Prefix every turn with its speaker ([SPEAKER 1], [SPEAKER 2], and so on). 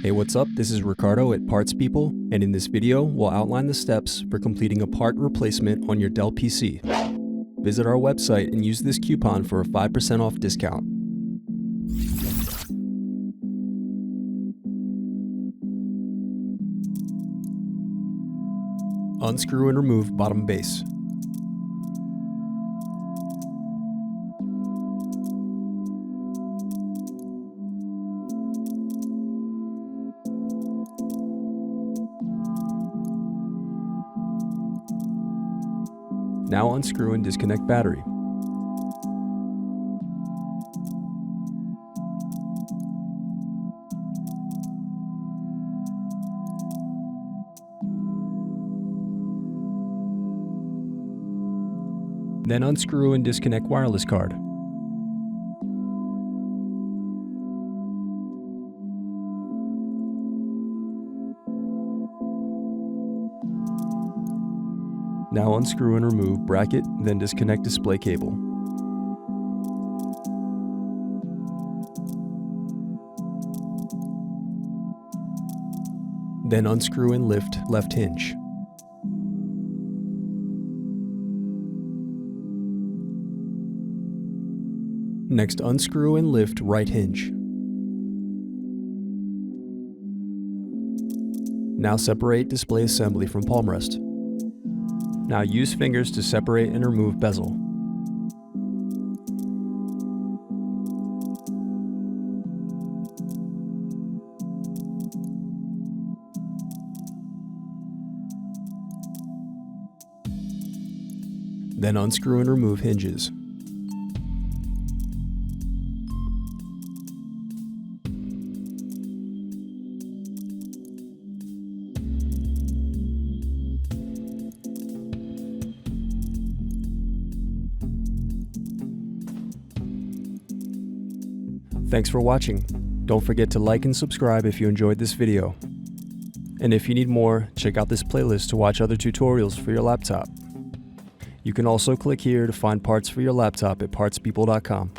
[SPEAKER 1] Hey, what's up? This is Ricardo at Parts People, and in this video, we'll outline the steps for completing a part replacement on your Dell PC. Visit our website and use this coupon for a 5% off discount. Unscrew and remove bottom base. Now unscrew and disconnect battery. Then unscrew and disconnect wireless card. Now unscrew and remove bracket, then disconnect display cable. Then unscrew and lift left hinge. Next, unscrew and lift right hinge. Now separate display assembly from palmrest. Now use fingers to separate and remove bezel. Then unscrew and remove hinges. Thanks for watching. Don't forget to like and subscribe if you enjoyed this video. And if you need more, check out this playlist to watch other tutorials for your laptop. You can also click here to find parts for your laptop at partspeople.com.